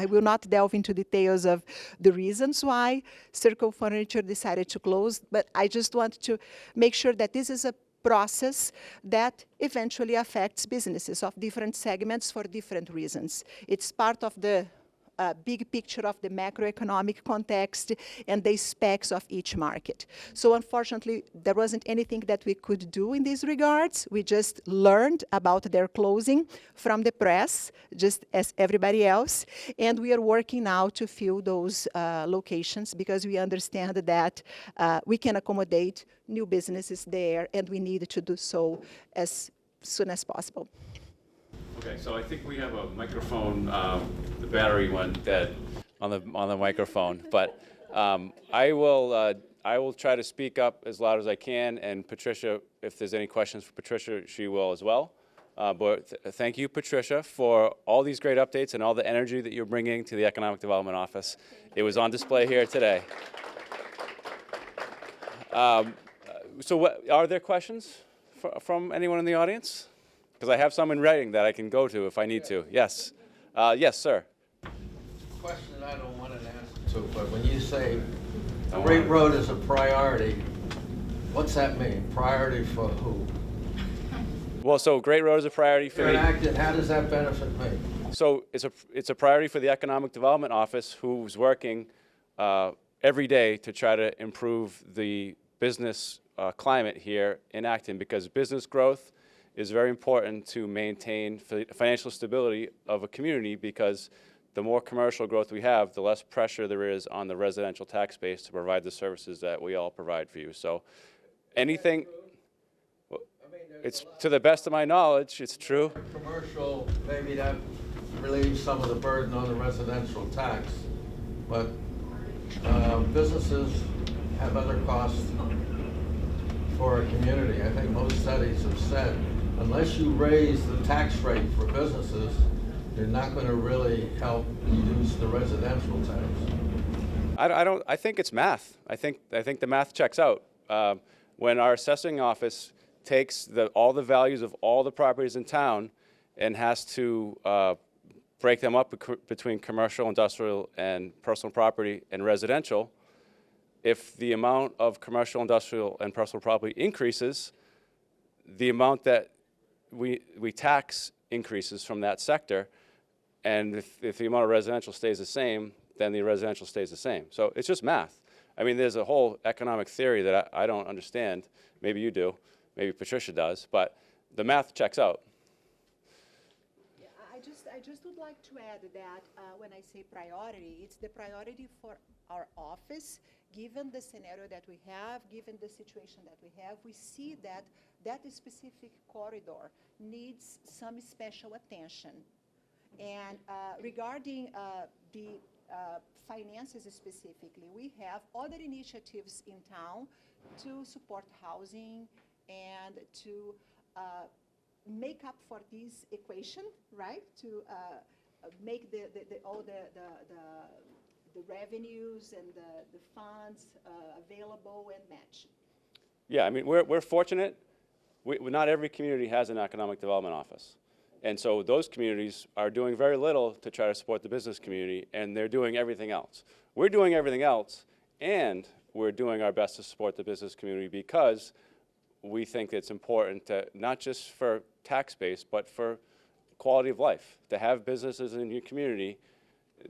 I will not delve into details of the reasons why Circle Furniture decided to close, but I just want to make sure that this is a process that eventually affects businesses of different segments for different reasons. It's part of the big picture of the macroeconomic context and the specs of each market. So unfortunately, there wasn't anything that we could do in these regards. We just learned about their closing from the press, just as everybody else. And we are working now to fill those locations because we understand that we can accommodate new businesses there, and we need to do so as soon as possible. Okay, so I think we have a microphone, the battery went dead on the microphone, but I will try to speak up as loud as I can, and Patricia, if there's any questions for Patricia, she will as well. But thank you, Patricia, for all these great updates and all the energy that you're bringing to the Economic Development Office. It was on display here today. So are there questions from anyone in the audience? Because I have some in writing that I can go to if I need to. Yes. Yes, sir. Question I don't want an answer to, but when you say the Great Road is a priority, what's that mean? Priority for who? Well, so Great Road is a priority for You're in me. Acton, how does that benefit me? So it's a priority for the Economic Development Office, who's working every day to try to improve the business climate here in Acton, because business growth is very important to maintain financial stability of a community, because the more commercial growth we have, the less pressure there is on the residential tax base to provide the services that we all provide for you. So anything, it's to the best of my knowledge, it's true. Commercial, maybe that relieves some of the burden on the residential tax, but businesses have other costs for a community. I think most studies have said, unless you raise the tax rate for businesses, you're not going to really help reduce the residential tax. I think it's math. I think the math checks out. When our assessing office takes all the values of all the properties in town and has to break them up between commercial, industrial, and personal property and residential, if the amount of commercial, industrial, and personal property increases, the amount that we tax increases from that sector, and if the amount of residential stays the same, then the residential stays the same. So it's just math. I mean, there's a whole economic theory that I don't understand. Maybe you do, maybe Patricia does, but the math checks out. Yeah, I just would like to add that when I say priority, it's the priority for our office. Given the scenario that we have, given the situation that we have, we see that that specific corridor needs some special attention. And regarding the finances specifically, we have other initiatives in town to support housing and to make up for this equation, right? To make all the revenues and the funds available and match. Yeah, I mean, we're fortunate. Not every community has an economic development office. And so those communities are doing very little to try to support the business community, and they're doing everything else. We're doing everything else, and we're doing our best to support the business community because we think it's important to, not just for tax base, but for quality of life, to have businesses in your community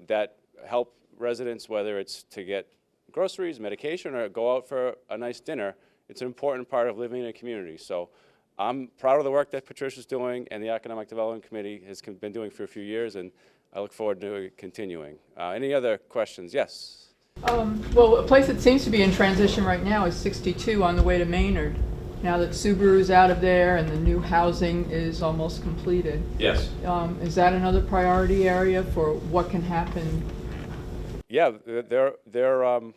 that help residents, whether it's to get groceries, medication, or go out for a nice dinner. It's an important part of living in a community. So I'm proud of the work that Patricia's doing and the Economic Development Committee has been doing for a few years, and I look forward to it continuing. Any other questions? Yes? Well, a place that seems to be in transition right now is 62 on the way to Maynard. Now that Subaru's out of there and the new housing is almost completed. Yes. Is that another priority area for what can happen? Yeah, the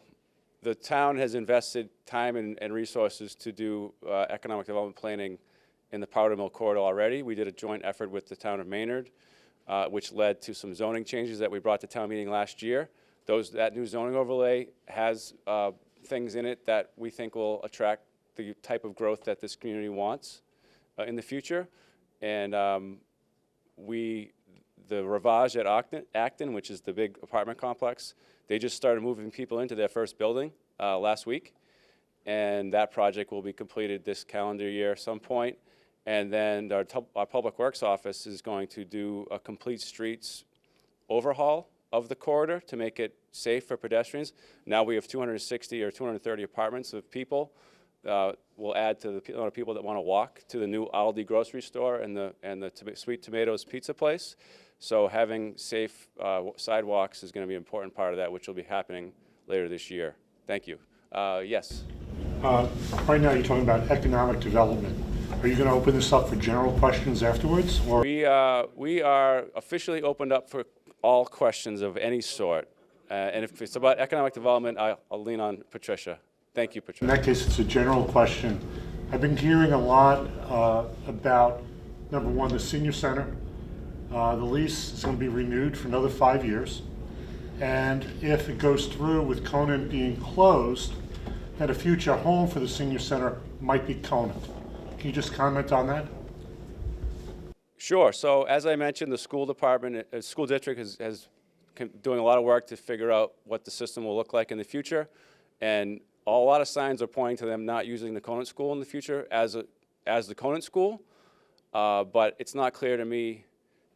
town has invested time and resources to do economic development planning in the Powder Mill corridor already. We did a joint effort with the town of Maynard, which led to some zoning changes that we brought to town meeting last year. That new zoning overlay has things in it that we think will attract the type of growth that this community wants in the future. And the Rivage at Acton, which is the big apartment complex, they just started moving people into their first building last week. And that project will be completed this calendar year at some point. And then our Public Works office is going to do a complete streets overhaul of the corridor to make it safe for pedestrians. Now we have 260 or 230 apartments of people. We'll add to the amount of people that want to walk to the new Aldi grocery store and the Sweet Tomatoes pizza place. So having safe sidewalks is going to be an important part of that, which will be happening later this year. Thank you. Yes. Right now, you're talking about economic development. Are you going to open this up for general questions afterwards? Or We are officially opened up for all questions of any sort. And if it's about economic development, I'll lean on Patricia. Thank you, in Patricia. that case, it's a general question. I've been hearing a lot about, number one, the senior center. The lease is going to be renewed for another 5 years. And if it goes through with Conant being closed, that a future home for the senior center might be Conant. Can you just comment on that? Sure. So as I mentioned, the school department, school district has doing a lot of work to figure out what the system will look like in the future. And a lot of signs are pointing to them not using the Conant School in the future as the Conant School. But it's not clear to me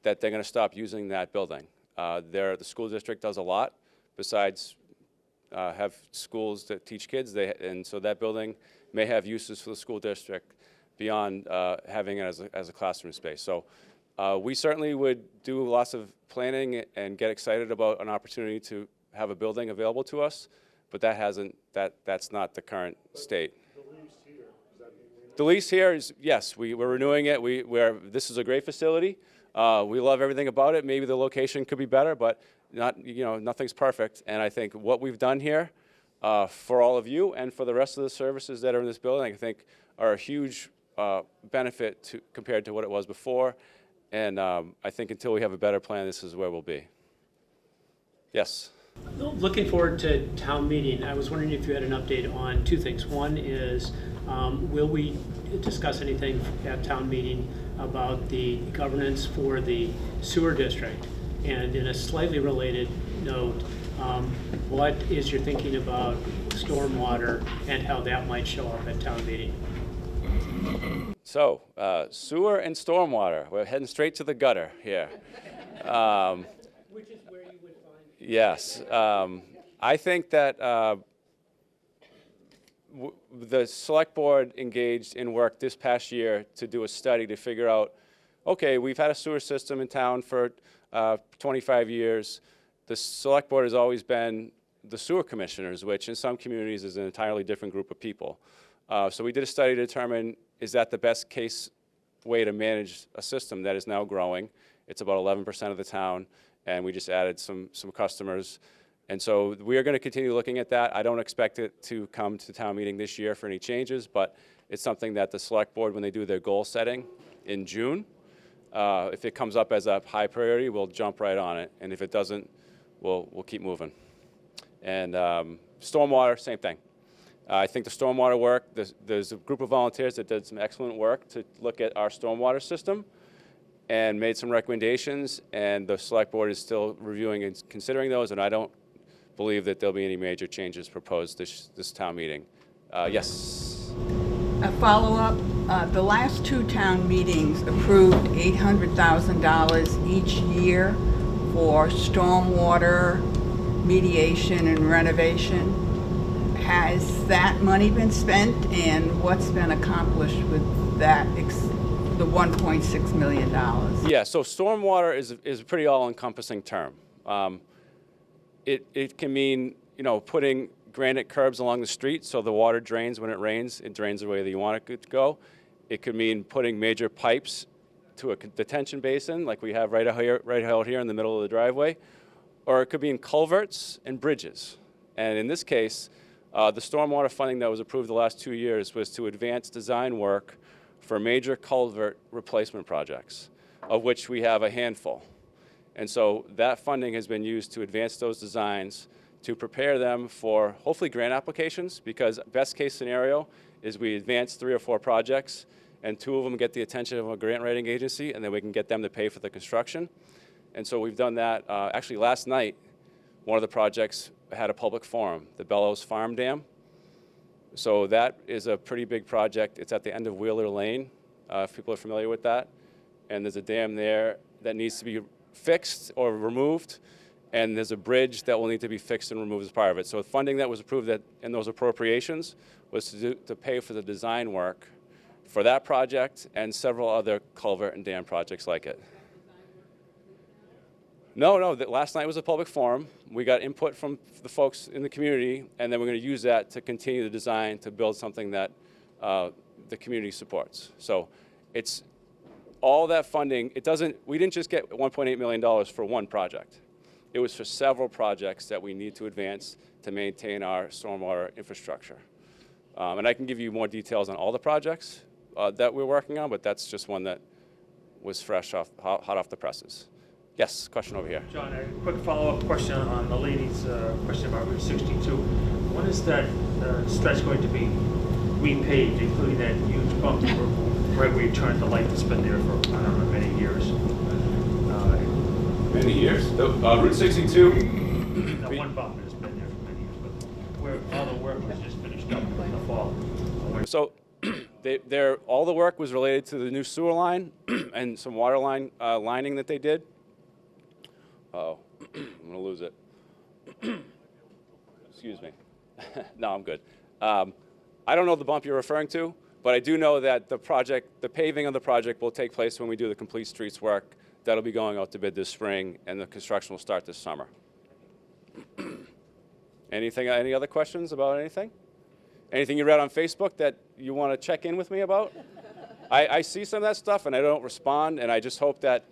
that they're going to stop using that building. The school district does a lot besides have schools that teach kids, and so that building may have uses for the school district beyond having it as a classroom space. So we certainly would do lots of planning and get excited about an opportunity to have a building available to us, but that's not the current state. The lease here is, yes, we're renewing it. This is a great facility. We love everything about it. Maybe the location could be better, but nothing's perfect. And I think what we've done here for all of you and for the rest of the services that are in this building, I think are a huge benefit compared to what it was before. And I think until we have a better plan, this is where we'll be. Yes. Looking forward to town meeting, I was wondering if you had an update on two things. One is, will we discuss anything at town meeting about the governance for the sewer district? And in a slightly related note, what is your thinking about stormwater and how that might show up at town meeting? So, sewer and stormwater. We're heading straight to the gutter here. Which is where you would find. Yes. I think that the select board engaged in work this past year to do a study to figure out, okay, we've had a sewer system in town for 25 years. The select board has always been the sewer commissioners, which in some communities is an entirely different group of people. So we did a study to determine, is that the best case way to manage a system that is now growing? It's about 11% of the town, and we just added some customers. And so we are going to continue looking at that. I don't expect it to come to town meeting this year for any changes, but it's something that the select board, when they do their goal setting in June, if it comes up as a high priority, we'll jump right on it. And if it doesn't, we'll keep moving. And stormwater, same thing. I think the stormwater work, there's a group of volunteers that did some excellent work to look at our stormwater system and made some recommendations, and the select board is still reviewing and considering those, and I don't believe that there'll be any major changes proposed this town meeting. Yes? A follow-up, the last two town meetings approved $800,000 each year for stormwater mediation and renovation. Has that money been spent, and what's been accomplished with that, the $1.6 million? Yeah, so stormwater is a pretty all-encompassing term. It can mean, putting granite curbs along the street so the water drains when it rains. It drains the way that you want it to go. It could mean putting major pipes to a detention basin like we have right out here in the middle of the driveway. Or it could mean culverts and bridges. And in this case, the stormwater funding that was approved the last 2 years was to advance design work for major culvert replacement projects, of which we have a handful. And so that funding has been used to advance those designs to prepare them for hopefully grant applications, because best case scenario is we advance 3 or 4 projects and 2 of them get the attention of a grant writing agency, and then we can get them to pay for the construction. And so we've done that. Actually, last night, one of the projects had a public forum, the Bellows Farm Dam. So that is a pretty big project. It's at the end of Wheeler Lane, if people are familiar with that. And there's a dam there that needs to be fixed or removed, and there's a bridge that will need to be fixed and removed as part of it. So the funding that was approved in those appropriations was to pay for the design work for that project and several other culvert and dam projects like it. No, last night was a public forum. We got input from the folks in the community, and then we're going to use that to continue the design to build something that the community supports. So it's all that funding. We didn't just get $1.8 million for one project. It was for several projects that we need to advance to maintain our stormwater infrastructure. And I can give you more details on all the projects that we're working on, but that's just one that was fresh hot off the presses. Yes, question over here. John, a quick follow-up question on the lady's question about Route 62. When is that stretch going to be repaved, including that huge bump right where you turned the light that's been there for, I don't know, many years? Many years? Route 62? That one bump has been there for many years, but where all the work was just finished up in the fall. So all the work was related to the new sewer line and some water line lining that they did. Oh, I'm going to lose it. Excuse me. No, I'm good. I don't know the bump you're referring to, but I do know that the paving of the project will take place when we do the complete streets work. That'll be going out to bid this spring, and the construction will start this summer. Any other questions about anything? Anything you read on Facebook that you want to check in with me about? I see some of that stuff, and I don't respond, and I just hope that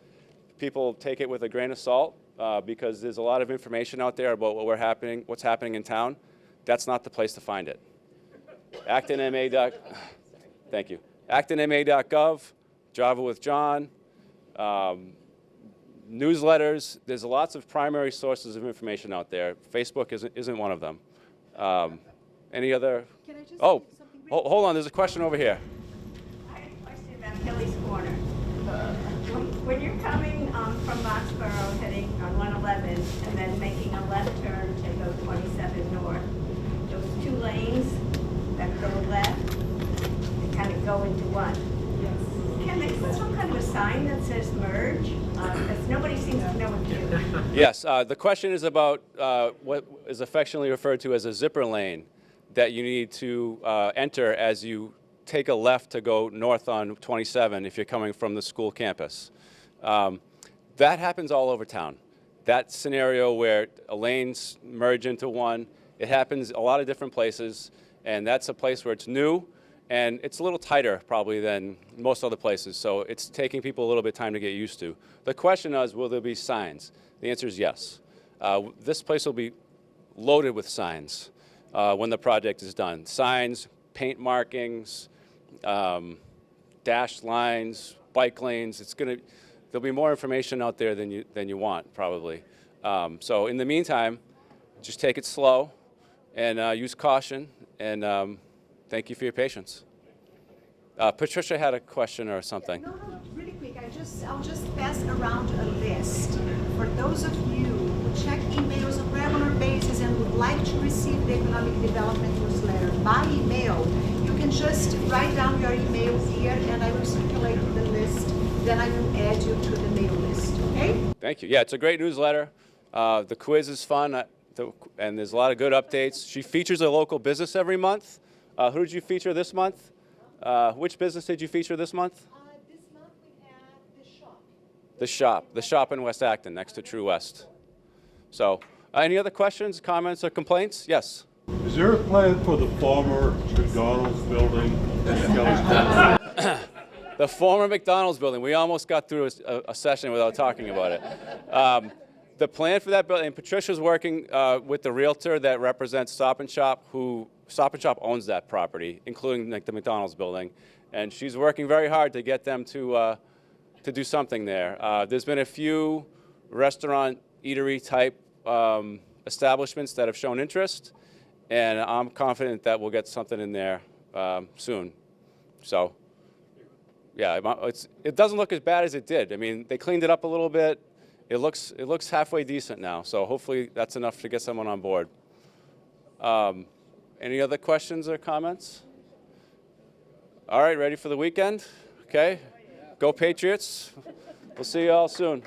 people take it with a grain of salt. Because there's a lot of information out there about what's happening in town. That's not the place to find it. Thank you. ActonMA.gov, Java with John, newsletters. There's lots of primary sources of information out there. Facebook isn't one of them. Any other? Can I just Oh, say something hold on. There's a question over here. I had a question about Kelly's Corner. When you're coming from Boxborough heading on 111 and then making a left turn to go 27 north, those 2 lanes that go left, they kind of go into one. Yes. Can they put some kind of a sign that says merge? Because nobody seems to know what to do. Yes, the question is about what is affectionately referred to as a zipper lane that you need to enter as you take a left to go north on 27 if you're coming from the school campus. That happens all over town. That scenario where lanes merge into one, it happens a lot of different places, and that's a place where it's new, and it's a little tighter probably than most other places, so it's taking people a little bit of time to get used to. The question is, will there be signs? The answer is yes. This place will be loaded with signs when the project is done. Signs, paint markings, dashed lines, bike lanes. There'll be more information out there than you want, probably. So in the meantime, just take it slow and use caution, and thank you for your patience. Patricia had a question or something. No, really quick. I'll just pass around a list for those of you who check emails on a regular basis and would like to receive the Economic Development newsletter by email. You can just write down your email here, and I will circulate the list. Then I will add you to the mail list. Okay? Thank you. Yeah, it's a great newsletter. The quiz is fun, and there's a lot of good updates. She features a local business every month. Who did you feature this month? Which business did you feature this month? This month we had the shop. The shop in West Acton, next to True West. So, any other questions, comments, or complaints? Yes. Is there a plan for the former McDonald's building in Kelly's Corner? The former McDonald's building. We almost got through a session without talking about it. The plan for that building, and Patricia's working with the realtor that represents Stop and Shop, who Stop and Shop owns that property, including like the McDonald's building, and she's working very hard to get them to do something there. There's been a few restaurant, eatery type establishments that have shown interest, and I'm confident that we'll get something in there soon. So yeah, it doesn't look as bad as it did. I mean, they cleaned it up a little bit. It looks halfway decent now, so hopefully that's enough to get someone on board. Any other questions or comments? All right, ready for the weekend? Okay, go Patriots. We'll see you all soon.